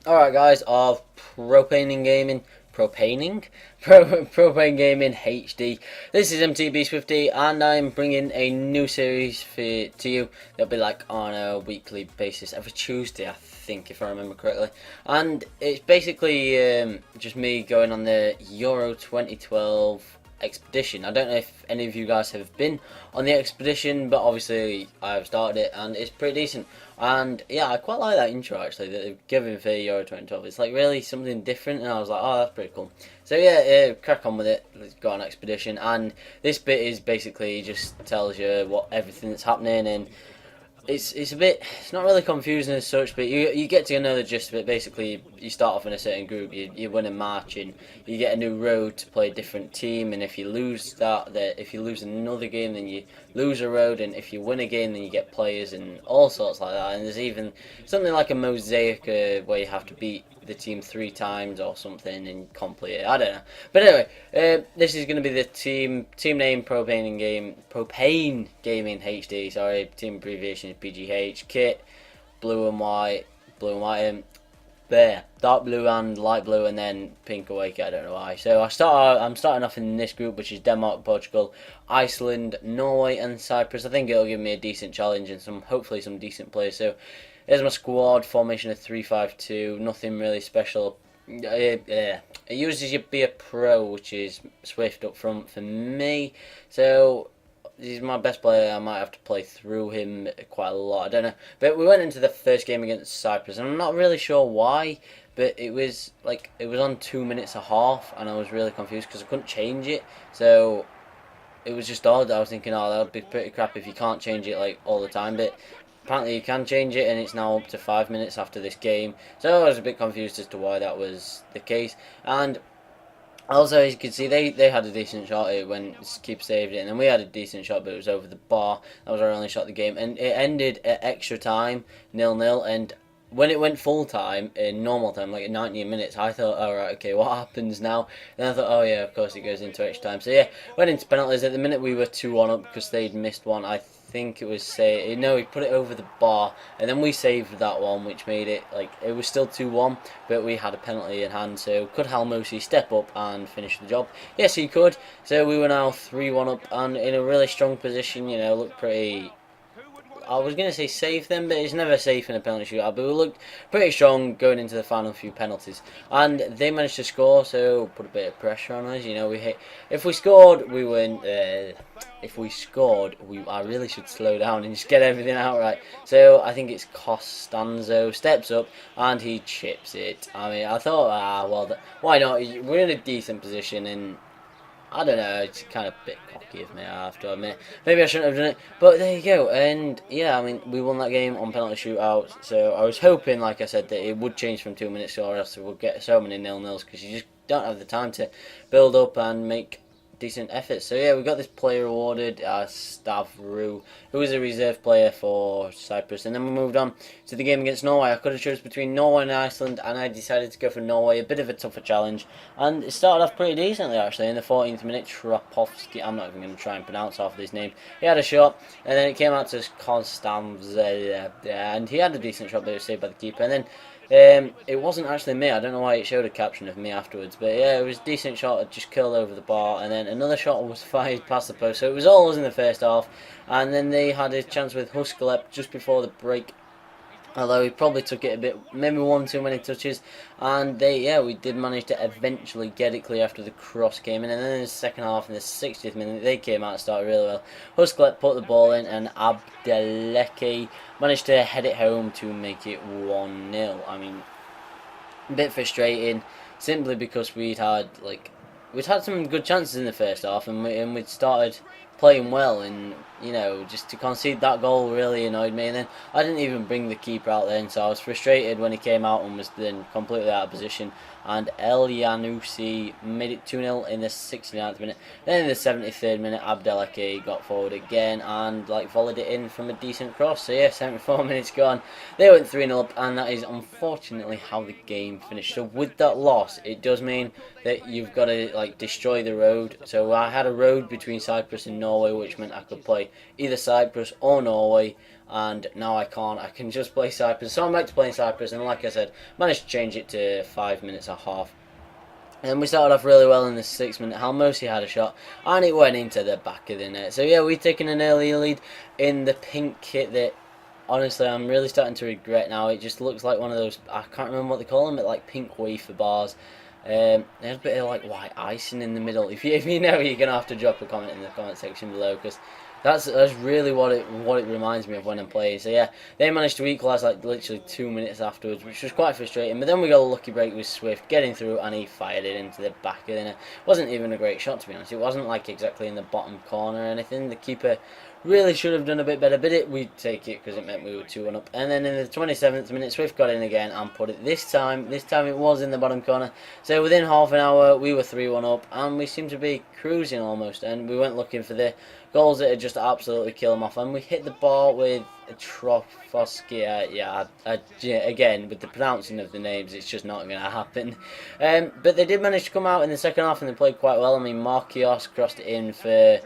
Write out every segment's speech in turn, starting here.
Alright guys, of Propane Gaming, Propane Gaming HD. This is MTBSwifty and I'm bringing a new series to you. That'll be like on a weekly basis, every Tuesday I think, if I remember correctly. And it's basically just me going on the Euro 2012 expedition. I don't know if any of you guys have been on the expedition, but obviously I've started it and it's pretty decent. And yeah, I quite like that intro actually that they've given for Euro 2012. It's like really something different, and I was like, oh, that's pretty cool. So yeah, crack on with it. Let's go on expedition, and this bit is basically just tells you what everything that's happening, and it's not really confusing as such, but you get to know the gist of it. Basically, you start off in a certain group, you win a match, and you get a new road to play a different team. And if you lose if you lose another game, then you lose a road, and if you win a game, then you get players and all sorts like that. And there's even something like a mosaic where you have to beat the team 3 times or something and complete it. I don't know. But anyway, this is going to be the team name Propane Gaming HD. Sorry, team abbreviation is PGH. Kit blue and white, there, dark blue and light blue, and then pink away. I don't know why. So I'm starting off in this group, which is Denmark, Portugal, Iceland, Norway, and Cyprus. I think it'll give me a decent challenge and hopefully some decent players. So there's my squad formation of 3-5-2. Nothing really special. It uses your be a pro, which is Swift up front for me. So he's my best player. I might have to play through him quite a lot. I don't know. But we went into the first game against Cyprus, and I'm not really sure why. But it was on 2 minutes a half, and I was really confused because I couldn't change it. So it was just odd. I was thinking, oh, that would be pretty crap if you can't change it like all the time. But apparently you can change it, and it's now up to 5 minutes after this game. So I was a bit confused as to why that was the case. And also, as you can see, they had a decent shot. It went, keep saved it, and then we had a decent shot, but it was over the bar. That was our only shot of the game, and it ended at extra time, 0-0. And when it went full time, in normal time, like at 90 minutes, I thought, alright, okay, what happens now? Then I thought, oh yeah, of course it goes into extra time. So yeah, went into penalties. At the minute we were 2-1 up because they'd missed one. I think it was he put it over the bar, and then we saved that one, which made it like it was still 2-1, but we had a penalty in hand. So could Halmosi step up and finish the job? Yes, he could. So we were now 3-1 up and in a really strong position. You know, looked pretty. I was going to say safe then, but it's never safe in a penalty shootout. But we looked pretty strong going into the final few penalties. And they managed to score, so put a bit of pressure on us. You know, if we scored, we win. If we scored, I really should slow down and just get everything out right. So I think it's Costanzo steps up and he chips it. I mean, I thought, well, why not? We're in a decent position, and I don't know, it's kind of a bit cocky of me, I have to admit. Maybe I shouldn't have done it, but there you go. And yeah, I mean, we won that game on penalty shootouts, so I was hoping, like I said, that it would change from 2 minutes, or else we'll get so many 0-0s, because you just don't have the time to build up and make decent efforts. So yeah, we got this player awarded, Stavru, who was a reserve player for Cyprus. And then we moved on to the game against Norway. I could have chosen between Norway and Iceland, and I decided to go for Norway. A bit of a tougher challenge, and it started off pretty decently actually. In the 14th minute, Trapovsky, I'm not even going to try and pronounce half of his name, he had a shot, and then it came out to Constanze, and he had a decent shot, but it was saved by the keeper. And then it wasn't actually me. I don't know why it showed a caption of me afterwards, but yeah, it was a decent shot. It just curled over the bar, and then another shot was fired past the post. So it was all us in the first half, and then they had a chance with Huskalep just before the break. Although he probably took it a bit, maybe one too many touches, and we did manage to eventually get it clear after the cross came in, and then in the second half, in the 60th minute, they came out and started really well. Husklep put the ball in, and Abdeleke managed to head it home to make it 1-0. I mean, a bit frustrating, simply because we'd had some good chances in the first half, and we'd started playing well, and you know, just to concede that goal really annoyed me. And then I didn't even bring the keeper out then, so I was frustrated when he came out and was then completely out of position. And El Yanusi made it 2-0 in the 69th minute. Then in the 73rd minute, Abdeleke got forward again and volleyed it in from a decent cross. So yeah, 74 minutes gone. They went 3-0 up, and that is unfortunately how the game finished. So with that loss, it does mean that you've got to destroy the road. So I had a road between Cyprus and Norway, which meant I could play either Cyprus or Norway, and now I can't. I can just play Cyprus. So I'm back to playing Cyprus, and like I said, managed to change it to 5 minutes and a half. And we started off really well in the 6th minute. Halmosi had a shot, and it went into the back of the net. So yeah, we've taken an early lead in the pink kit that, honestly, I'm really starting to regret now. It just looks like one of those, I can't remember what they call them, but like pink wafer bars. There's a bit of like white icing in the middle. If you know, you're gonna have to drop a comment in the comment section below, because that's really what it reminds me of when I'm playing. So yeah, they managed to equalise like literally 2 minutes afterwards, which was quite frustrating. But then we got a lucky break with Swift getting through, and he fired it into the back of the net. Wasn't even a great shot, to be honest. It wasn't like exactly in the bottom corner or anything. The keeper really should have done a bit better, but we take it because it meant we were 2-1 up. And then in the 27th minute, Swift got in again and put it this time. This time it was in the bottom corner. So within half an hour, we were 3-1 up, and we seemed to be cruising almost. And we went looking for the goals that had just absolutely killed him off. And we hit the ball with a Trofoski. Again, with the pronouncing of the names, it's just not going to happen. But they did manage to come out in the second half, and they played quite well. I mean, Markios crossed it in for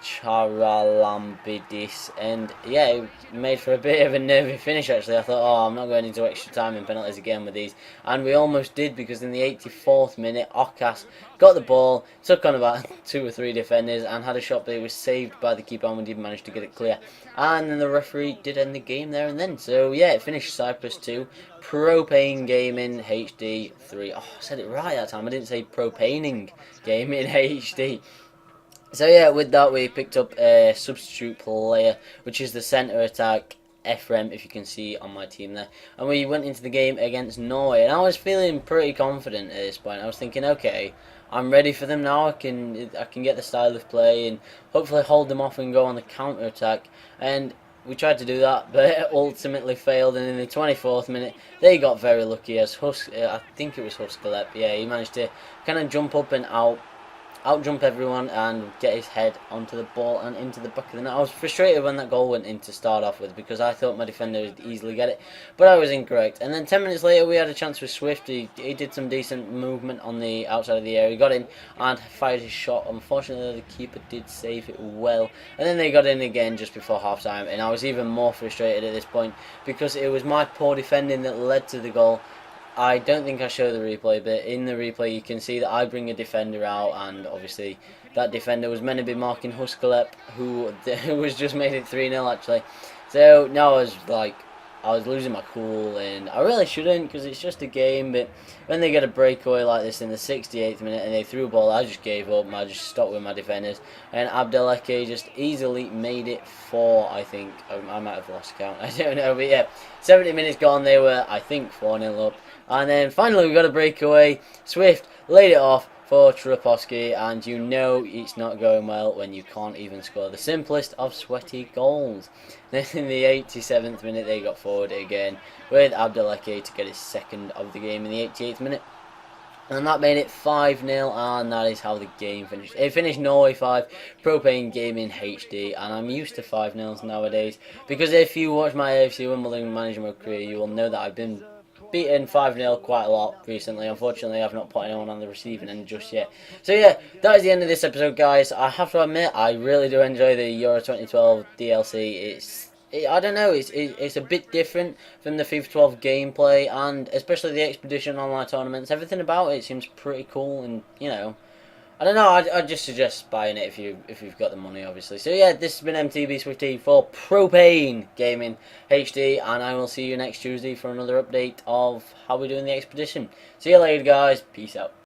Charalambidis, and yeah, it made for a bit of a nervy finish actually. I thought, oh, I'm not going into extra time and penalties again with these, and we almost did, because in the 84th minute, Okas got the ball, took on about 2 or 3 defenders, and had a shot, but it was saved by the keeper, and we did manage to get it clear. And then the referee did end the game there and then. So yeah, it finished Cyprus 2, Propane Gaming HD 3. Oh, I said it right that time. I didn't say Propaning Gaming HD. So yeah, with that we picked up a substitute player, which is the centre attack, Efrem, if you can see on my team there. And we went into the game against Norway, and I was feeling pretty confident at this point. I was thinking, okay, I'm ready for them now. I can get the style of play and hopefully hold them off and go on the counter attack. And we tried to do that, but ultimately failed. And in the 24th minute, they got very lucky as I think it was Huskalep. Yeah, he managed to kind of jump up and outjump everyone and get his head onto the ball and into the back of the net. I was frustrated when that goal went in to start off with, because I thought my defender would easily get it, but I was incorrect. And then 10 minutes later we had a chance with Swift. He did some decent movement on the outside of the area. He got in and fired his shot. Unfortunately the keeper did save it well, and then they got in again just before half time, and I was even more frustrated at this point, because it was my poor defending that led to the goal. I don't think I show the replay, but in the replay you can see that I bring a defender out, and obviously that defender was meant to be marking Huskalep, who was just made it 3-0 actually. So now I was losing my cool, and I really shouldn't, because it's just a game. But when they get a breakaway like this in the 68th minute and they threw a ball, I just gave up and I just stopped with my defenders, and Abdeleke just easily made it 4, I think. I might have lost count, I don't know, but yeah, 70 minutes gone, they were, I think, 4-0 up. And then finally we got a breakaway. Swift laid it off for Trofoski, and you know it's not going well when you can't even score the simplest of sweaty goals. Then in the 87th minute they got forward again with Abdeleke to get his second of the game in the 88th minute. And that made it 5-0, and that is how the game finished. It finished Norway 5, Propane Gaming HD, and I'm used to 5-0s nowadays, because if you watch my AFC Wimbledon management career, you will know that I've been beaten 5-0 quite a lot recently. Unfortunately, I've not put anyone on the receiving end just yet. So yeah, that is the end of this episode, guys. I have to admit, I really do enjoy the Euro 2012 DLC. I don't know, it's a bit different from the FIFA 12 gameplay, and especially the Expedition Online tournaments. Everything about it seems pretty cool, and you know, I don't know. I'd just suggest buying it if you've got the money, obviously. So yeah, this has been MTBSwifty for Propane Gaming HD, and I will see you next Tuesday for another update of how we're doing the expedition. See you later, guys. Peace out.